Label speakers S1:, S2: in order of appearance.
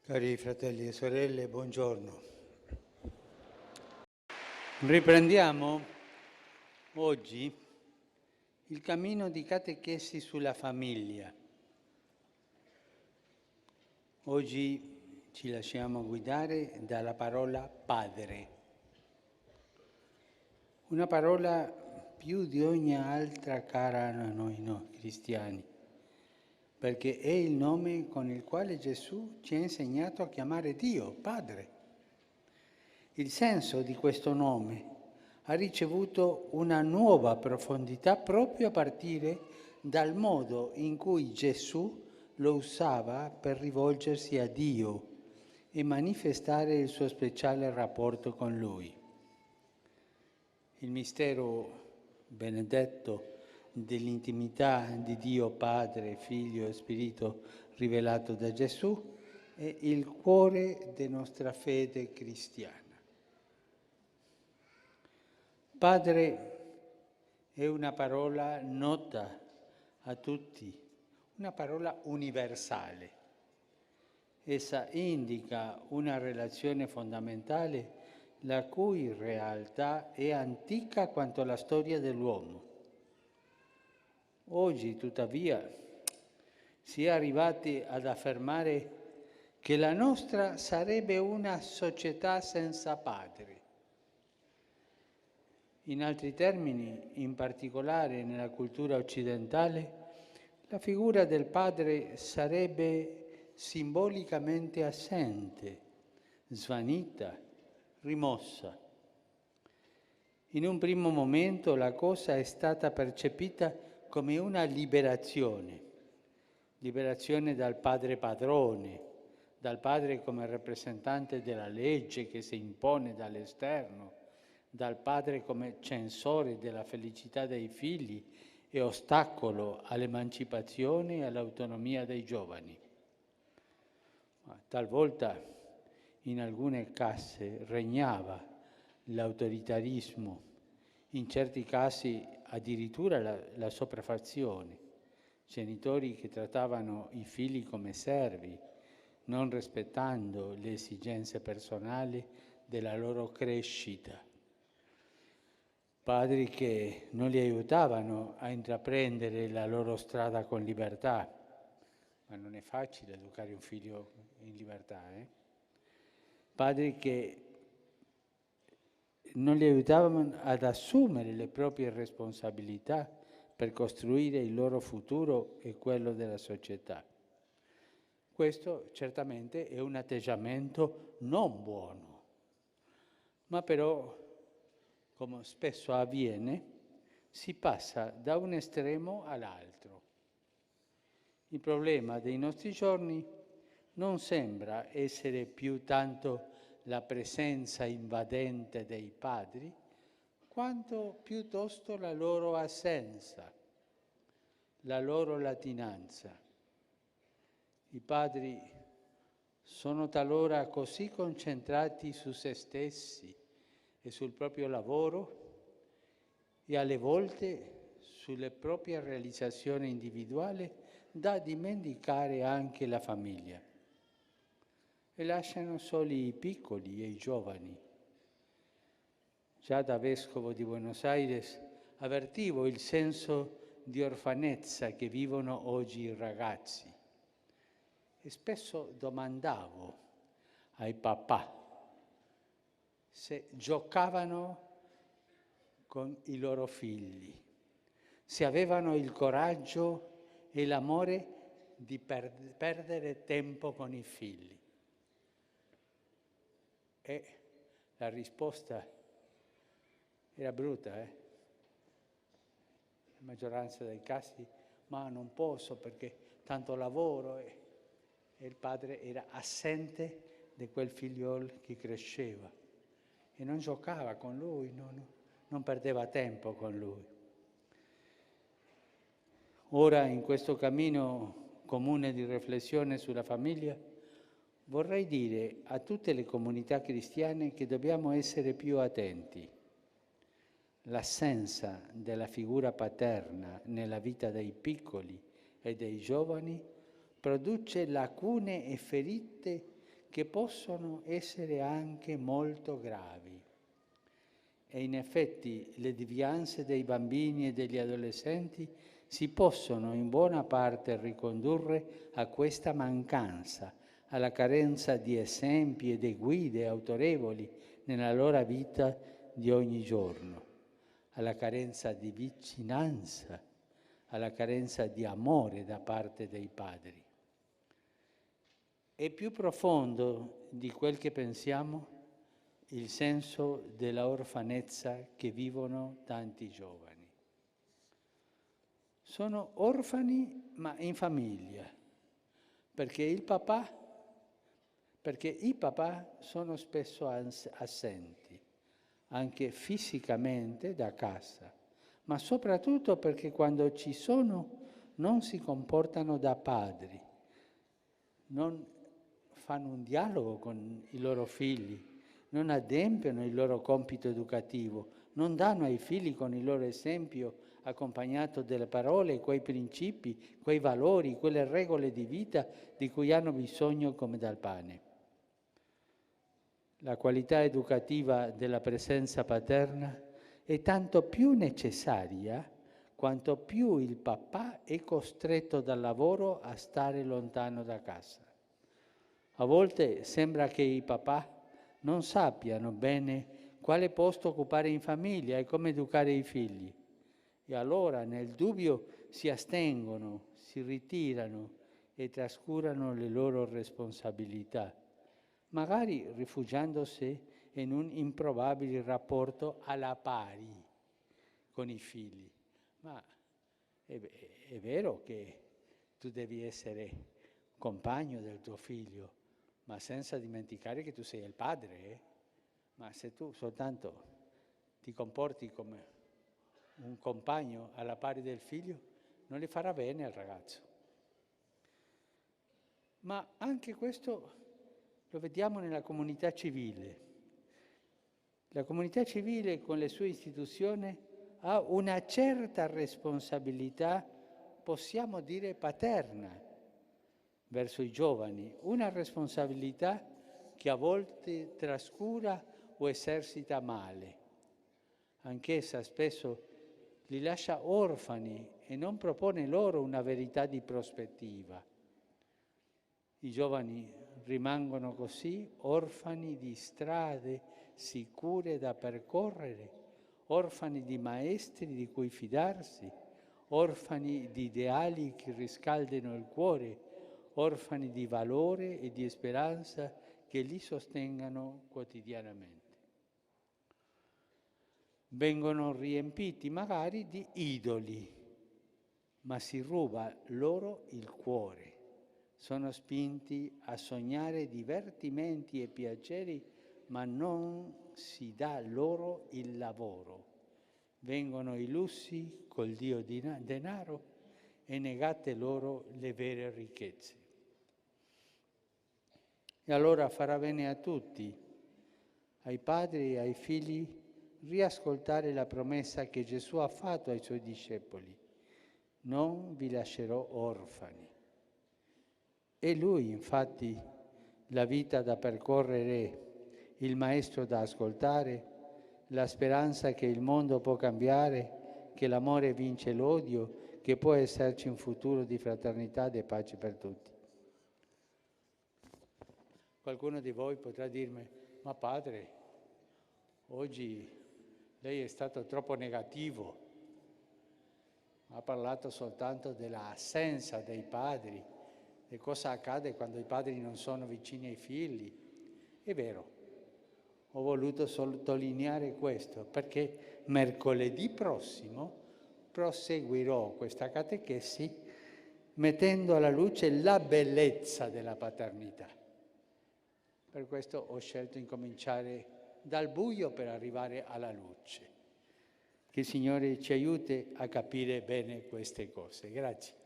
S1: Cari fratelli e sorelle, buongiorno. Riprendiamo oggi il cammino di catechesi sulla famiglia. Oggi ci lasciamo guidare dalla parola padre, una parola più di ogni altra cara a noi cristiani, perché è il nome con il quale Gesù ci ha insegnato a chiamare Dio, Padre. Il senso di questo nome ha ricevuto una nuova profondità proprio a partire dal modo in cui Gesù lo usava per rivolgersi a Dio e manifestare il suo speciale rapporto con Lui. Il mistero benedetto dell'intimità di Dio Padre, Figlio e Spirito rivelato da Gesù è il cuore della nostra fede cristiana. Padre è una parola nota a tutti, una parola universale. Essa indica una relazione fondamentale la cui realtà è antica quanto la storia dell'uomo. Oggi, tuttavia, si è arrivati ad affermare che la nostra sarebbe una società senza padre. In altri termini, in particolare nella cultura occidentale, la figura del padre sarebbe simbolicamente assente, svanita, rimossa. In un primo momento la cosa è stata percepita come una liberazione dal padre padrone, dal padre come rappresentante della legge che si impone dall'esterno, dal padre come censore della felicità dei figli e ostacolo all'emancipazione e all'autonomia dei giovani. Ma talvolta in alcune case regnava l'autoritarismo, in certi casi addirittura la sopraffazione, genitori che trattavano i figli come servi, non rispettando le esigenze personali della loro crescita. Padri che non li aiutavano a intraprendere la loro strada con libertà, ma non è facile educare un figlio in libertà, Padri che non li aiutavano ad assumere le proprie responsabilità per costruire il loro futuro e quello della società. Questo certamente è un atteggiamento non buono, ma però, come spesso avviene, si passa da un estremo all'altro. Il problema dei nostri giorni non sembra essere più tanto la presenza invadente dei padri, quanto piuttosto la loro assenza, la loro latinanza. I padri sono talora così concentrati su se stessi e sul proprio lavoro e alle volte sulle proprie realizzazioni individuali da dimenticare anche la famiglia. E lasciano soli i piccoli e i giovani. Già da vescovo di Buenos Aires avvertivo il senso di orfanezza che vivono oggi i ragazzi e spesso domandavo ai papà se giocavano con i loro figli, se avevano il coraggio e l'amore di perdere tempo con i figli. E la risposta era brutta, La maggioranza dei casi, ma non posso perché tanto lavoro e il padre era assente di quel figliolo che cresceva e non giocava con lui, non perdeva tempo con lui. Ora, in questo cammino comune di riflessione sulla famiglia, vorrei dire a tutte le comunità cristiane che dobbiamo essere più attenti. L'assenza della figura paterna nella vita dei piccoli e dei giovani produce lacune e ferite che possono essere anche molto gravi. E in effetti le devianze dei bambini e degli adolescenti si possono in buona parte ricondurre a questa mancanza, alla carenza di esempi e di guide autorevoli nella loro vita di ogni giorno, alla carenza di vicinanza, alla carenza di amore da parte dei padri. È più profondo di quel che pensiamo il senso della orfanezza che vivono tanti giovani. Sono orfani ma in famiglia, perché i papà sono spesso assenti, anche fisicamente da casa, ma soprattutto perché quando ci sono non si comportano da padri, non fanno un dialogo con i loro figli, non adempiono il loro compito educativo, non danno ai figli con il loro esempio accompagnato delle parole quei principi, quei valori, quelle regole di vita di cui hanno bisogno come dal pane. La qualità educativa della presenza paterna è tanto più necessaria quanto più il papà è costretto dal lavoro a stare lontano da casa. A volte sembra che i papà non sappiano bene quale posto occupare in famiglia e come educare i figli. E allora, nel dubbio, si astengono, si ritirano e trascurano le loro responsabilità, magari rifugiandosi in un improbabile rapporto alla pari con i figli. Ma è vero che tu devi essere compagno del tuo figlio, ma senza dimenticare che tu sei il padre. Ma se tu soltanto ti comporti come un compagno alla pari del figlio, non le farà bene al ragazzo. Ma anche questo lo vediamo nella comunità civile. La comunità civile con le sue istituzioni ha una certa responsabilità, possiamo dire paterna, verso i giovani, una responsabilità che a volte trascura o esercita male. Anch'essa spesso li lascia orfani e non propone loro una verità di prospettiva. I giovani rimangono così orfani di strade sicure da percorrere, orfani di maestri di cui fidarsi, orfani di ideali che riscaldino il cuore, orfani di valore e di speranza che li sostengano quotidianamente. Vengono riempiti magari di idoli, ma si ruba loro il cuore. Sono spinti a sognare divertimenti e piaceri, ma non si dà loro il lavoro. Vengono illusi col Dio denaro e negate loro le vere ricchezze. E allora farà bene a tutti, ai padri e ai figli, riascoltare la promessa che Gesù ha fatto ai suoi discepoli: non vi lascerò orfani. È Lui, infatti, la vita da percorrere, il Maestro da ascoltare, la speranza che il mondo può cambiare, che l'amore vince l'odio, che può esserci un futuro di fraternità e pace per tutti. Qualcuno di voi potrà dirmi: ma padre, oggi lei è stato troppo negativo, ha parlato soltanto dell'assenza dei padri, e cosa accade quando i padri non sono vicini ai figli. È vero, ho voluto sottolineare questo perché mercoledì prossimo proseguirò questa catechesi mettendo alla luce la bellezza della paternità. Per questo ho scelto di incominciare dal buio per arrivare alla luce. Che il Signore ci aiuti a capire bene queste cose. Grazie.